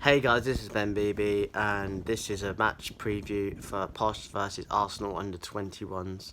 Hey guys, this is Ben BB, and this is a match preview for Posh versus Arsenal under 21s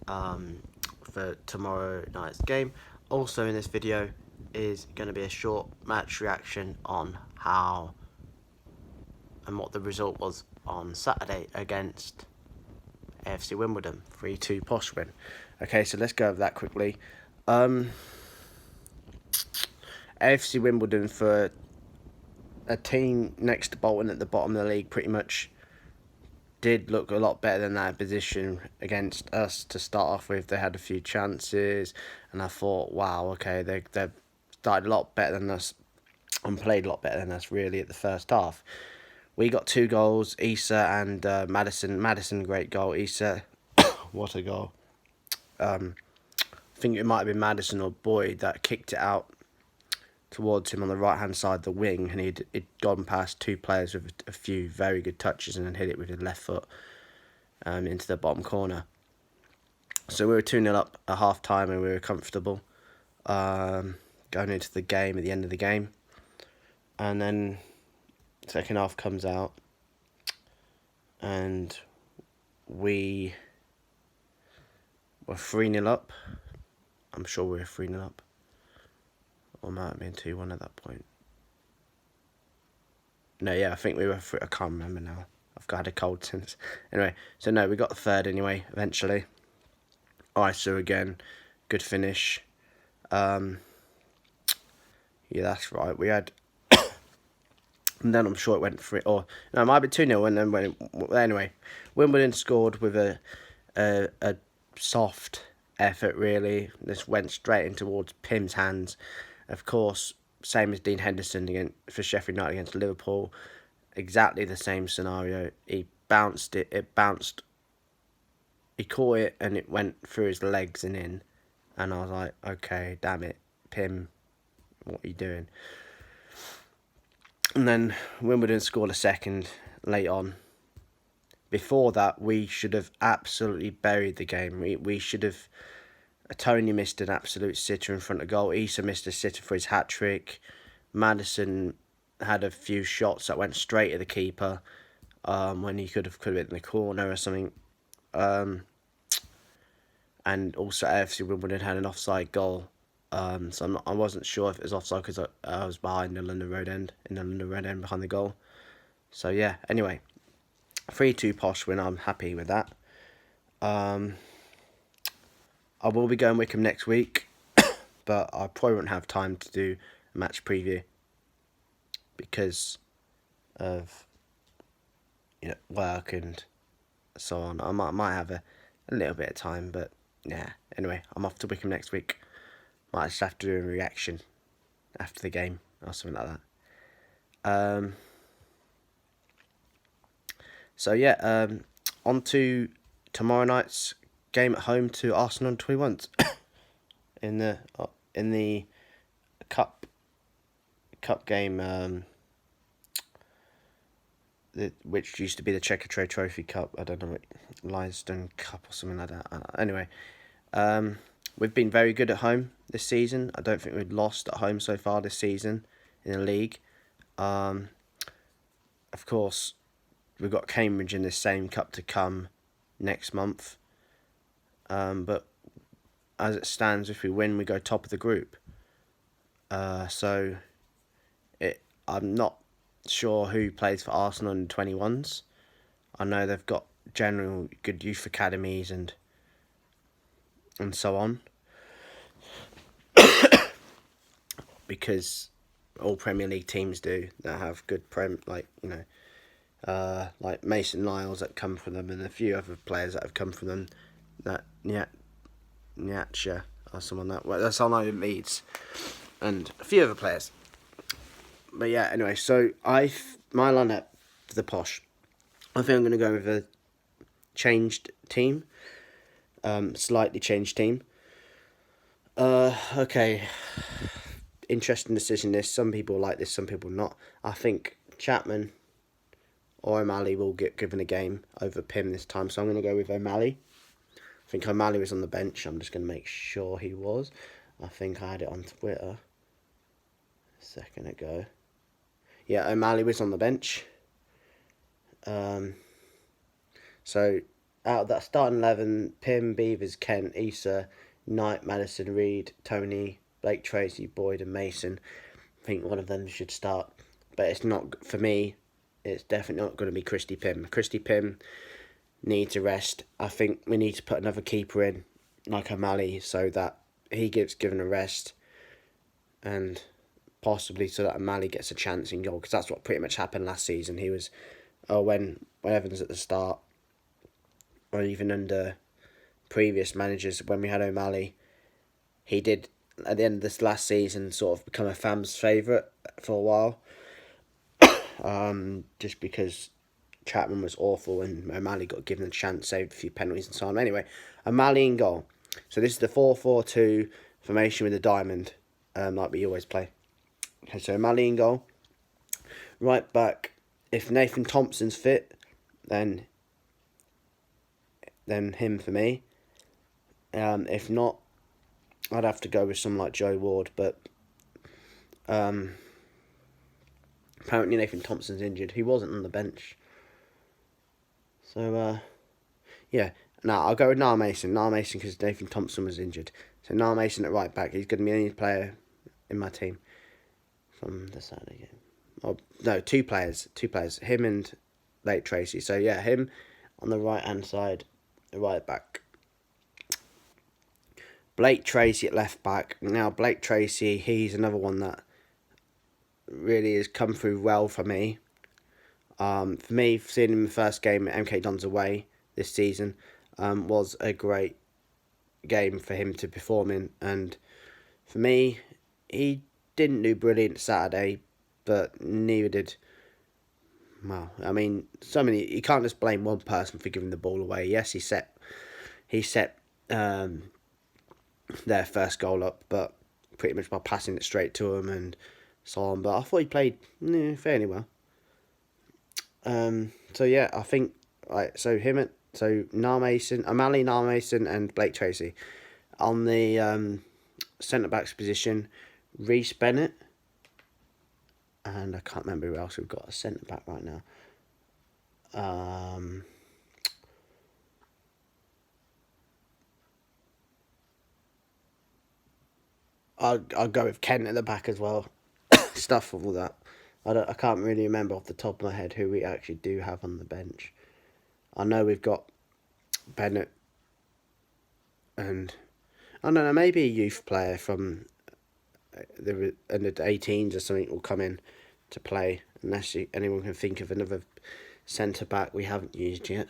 for tomorrow night's game. Also in this video is going to be a short match reaction on how and what the result was on Saturday against AFC Wimbledon, 3-2 Posh win. Okay, so let's go over that quickly. AFC Wimbledon, for a team next to Bolton at the bottom of the league, pretty much did look a lot better than that position against us to start off with. They had a few chances, and I thought, wow, okay, they started a lot better than us and played a lot better than us, really, at the first half. We got 2 goals, Issa and Madison. Madison, great goal. Issa, what a goal. I think it might have been Madison or Boyd that kicked it out towards him on the right hand side of the wing, and he'd gone past 2 players with a few very good touches and then hit it with his left foot into the bottom corner. So we were 2-0 up at half time and we were comfortable going into the game at the end of the game. And then second half comes out and we were 3-0 up. I'm sure we were 3-0 up. Or might have been 2-1 at that point. No, yeah, I think we were. I can't remember now. I've had a cold since. Anyway, so no, we got the third anyway. Eventually, Issa again, good finish. Yeah, that's right. We had, and then I'm sure it went for it. Or no, it might be 2-0, and then anyway, Wimbledon scored with a soft effort. Really, this went straight in towards Pim's hands. Of course, same as Dean Henderson for Sheffield United against Liverpool. Exactly the same scenario. He bounced it. It bounced. He caught it and it went through his legs and in. And I was like, okay, damn it, Pim, what are you doing? And then Wimbledon scored a second late on. Before that, we should have absolutely buried the game. We should have. Tony missed an absolute sitter in front of goal. Issa missed a sitter for his hat-trick. Madison had a few shots that went straight at the keeper when he could have been in the corner or something. And also AFC Wimbledon had an offside goal. So I wasn't sure if it was offside because I was behind the London Road end, behind the goal. So yeah, anyway, 3-2 Posh win. I'm happy with that. I will be going Wickham next week, but I probably won't have time to do a match preview because of work and so on. I might have a little bit of time, but yeah. Anyway, I'm off to Wickham next week. Might just have to do a reaction after the game or something like that. So yeah, on to tomorrow night's game at home to Arsenal under 21s in the cup game, which used to be the Checkatrade Trophy Cup. I don't know, Lionstone Cup or something like that. Anyway, we've been very good at home this season. I don't think we've lost at home so far this season in the league. Of course, we've got Cambridge in this same cup to come next month. But as it stands, if we win, we go top of the group. I'm not sure who plays for Arsenal in 21s. I know they've got general good youth academies and so on. Because all Premier League teams do that have good like Mason Niles that come from them, and a few other players that have come from them. That Nyacha or someone that's on our Leeds, and a few other players. But yeah, anyway, so my lineup for the Posh, I think I'm going to go with a changed team, slightly changed team. Okay, interesting decision this. Some people like this, some people not. I think Chapman or O'Malley will get given a game over Pim this time, so I'm going to go with O'Malley. I think O'Malley was on the bench. I'm just going to make sure he was. I think I had it on Twitter a second ago. Yeah, O'Malley was on the bench. So out of that starting 11, Pym, Beavers, Kent, Issa, Knight, Madison, Reed, Tony, Blake, Tracy, Boyd and Mason. I think one of them should start. But it's not, for me, it's definitely not going to be Christy Pym. Christy Pym needs a rest. I think we need to put another keeper in, like O'Malley, so that he gets given a rest. And possibly so that O'Malley gets a chance in goal. Because that's what pretty much happened last season. He was, when Evans at the start, or even under previous managers, when we had O'Malley, he did, at the end of this last season, sort of become a fan's favourite for a while. Just because Chapman was awful and O'Malley got given a chance, saved a few penalties and so on. Anyway, O'Malley in goal. So this is the 4-4-2 formation with a diamond, like we always play. Okay, so O'Malley in goal. Right back, if Nathan Thompson's fit, then him for me. If not, I'd have to go with someone like Joe Ward, but apparently Nathan Thompson's injured. He wasn't on the bench. So, yeah. Now, I'll go with Niall Mason. Niall Mason because Nathan Thompson was injured. So, Niall Mason at right back. He's going to be the only player in my team from the Saturday game. Oh, no, two players. Him and Blake Tracy. So, yeah, him on the right-hand side, the right back. Blake Tracy at left back. Now, Blake Tracy, he's another one that really has come through well for me. For me, seeing him in the first game at MK Dons away this season was a great game for him to perform in. And for me, he didn't do brilliant Saturday, but neither did... Well, I mean, you can't just blame one person for giving the ball away. Yes, he set their first goal up, but pretty much by passing it straight to him and so on. But I thought he played fairly well. So yeah, I think Niall Mason, O'Malley, Niall Mason, and Blake Tracy on the centre backs position. Reece Bennett, and I can't remember who else we've got a centre back right now. I'll go with Kent at the back as well. Stuff all that. I can't really remember off the top of my head who we actually do have on the bench. I know we've got Bennett and I don't know, maybe a youth player from the under 18s or something will come in to play, unless anyone can think of another centre back we haven't used yet.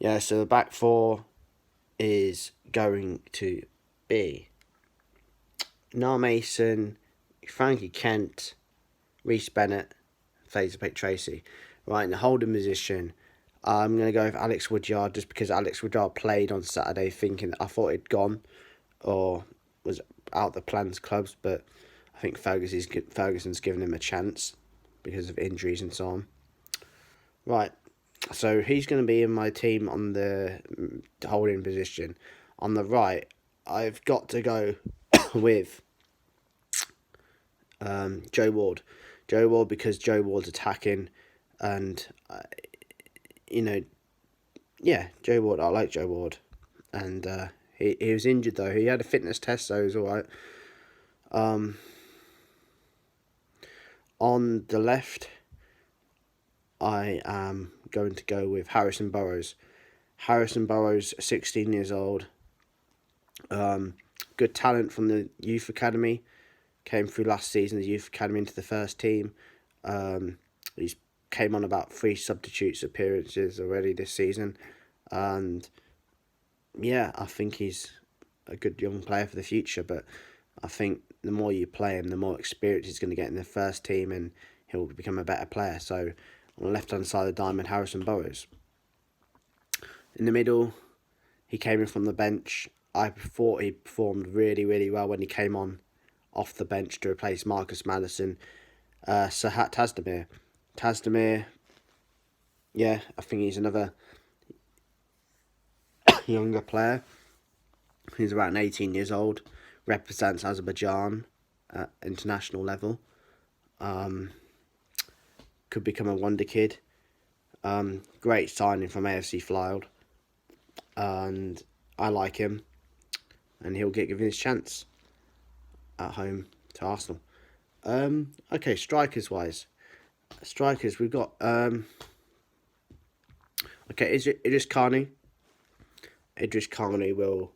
Yeah, so the back four is going to be Niall Mason, Frankie Kent, Reece Bennett, Blake Tracy. Right, in the holding position, I'm going to go with Alex Woodyard, just because Alex Woodyard played on Saturday thinking I thought he'd gone or was out the plans clubs, but I think Ferguson's given him a chance because of injuries and so on. Right, so he's going to be in my team on the holding position. On the right, I've got to go with Joe Ward. Joe Ward because Joe Ward's attacking and, Joe Ward. I like Joe Ward. And he was injured though. He had a fitness test, so he was alright. On the left, I am going to go with Harrison Burrows. Harrison Burrows, 16 years old. Good talent from the youth academy. Came through last season, the youth academy, into the first team. He's came on about 3 substitutes appearances already this season. And yeah, I think he's a good young player for the future. But I think the more you play him, the more experience he's going to get in the first team and he'll become a better player. So on the left-hand side of the diamond, Harrison Burrows. In the middle, he came in from the bench. I thought he performed really, really well when he came on off the bench to replace Marcus Madison. Serhat Tasdemir. Tasdemir, yeah, I think he's another younger player. He's about 18 years old. Represents Azerbaijan. at international level. Could become a wonder kid. Great signing from AFC Fylde, and I like him, and he'll get given his chance at home to Arsenal. Okay, strikers wise, we've got okay, Idris Carney. Idris Carney will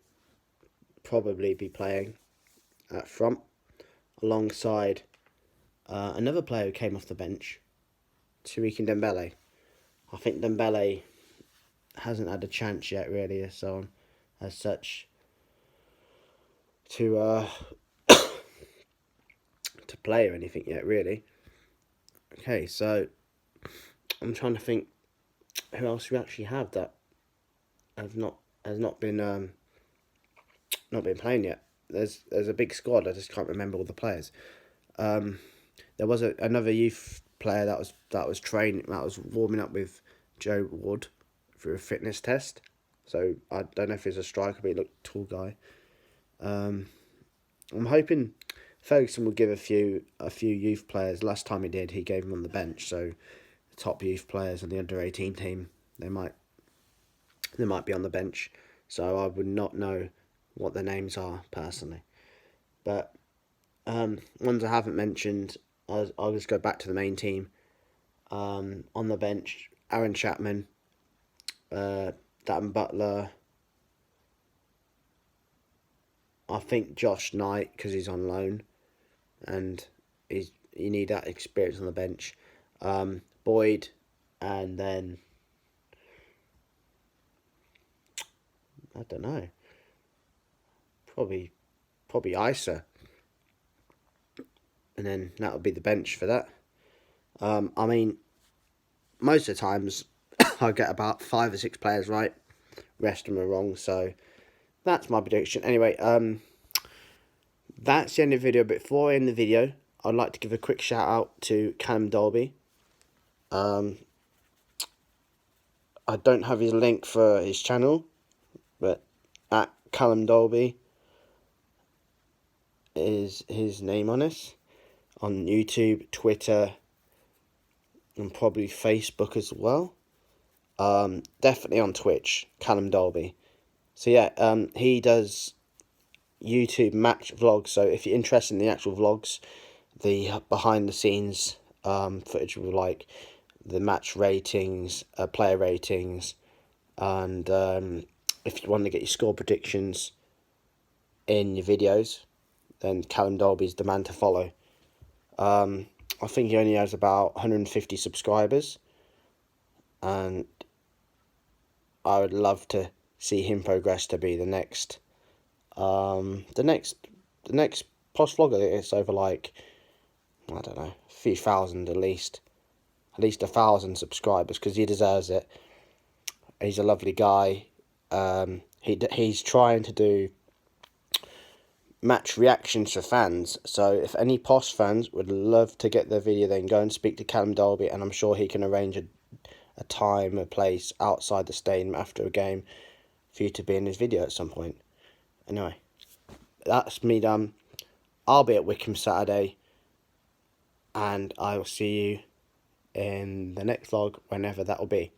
probably be playing at front alongside another player who came off the bench, Tariq Dembele. I think Dembele hasn't had a chance yet, really, so as such, to to play or anything yet, really. Okay, so I'm trying to think who else we actually have that has not been playing yet. There's a big squad. I just can't remember all the players. There was another youth player that was training, that was warming up with Joe Wood for a fitness test. So I don't know if he's a striker, but he looked tall guy. I'm hoping Ferguson will give a few youth players. Last time he did, he gave them on the bench. So the top youth players on the under-18 team, they might be on the bench. So I would not know what their names are personally. But ones I haven't mentioned, I'll just go back to the main team. On the bench, Aaron Chapman, Dan Butler, I think Josh Knight, because he's on loan, and you need that experience on the bench. Boyd, and then I don't know, probably Isa, and then that would be the bench for that. I mean, most of the times I get about 5 or 6 players right, rest of them are wrong. So that's my prediction. Anyway, that's the end of the video. Before I end the video, I'd like to give a quick shout out to Callum Dolby. I don't have his link for his channel, but at Callum Dolby is his name on it, on YouTube, Twitter, and probably Facebook as well. Definitely on Twitch, Callum Dolby. So yeah, he does YouTube match vlogs. So if you're interested in the actual vlogs, the behind the scenes footage of like the match ratings, player ratings, and if you want to get your score predictions in your videos, then Callum Dolby's the man to follow. I think he only has about 150 subscribers, and I would love to see him progress to be the next Posh vlogger. It's over like, I don't know, a few thousand at least 1,000 subscribers, because he deserves it. He's a lovely guy. He's trying to do match reactions for fans. So if any Posh fans would love to get their video, then go and speak to Callum Dolby, and I'm sure he can arrange a time, a place outside the stadium after a game for you to be in his video at some point. Anyway, that's me done. I'll be at Wickham Saturday, and I will see you in the next vlog, whenever that will be.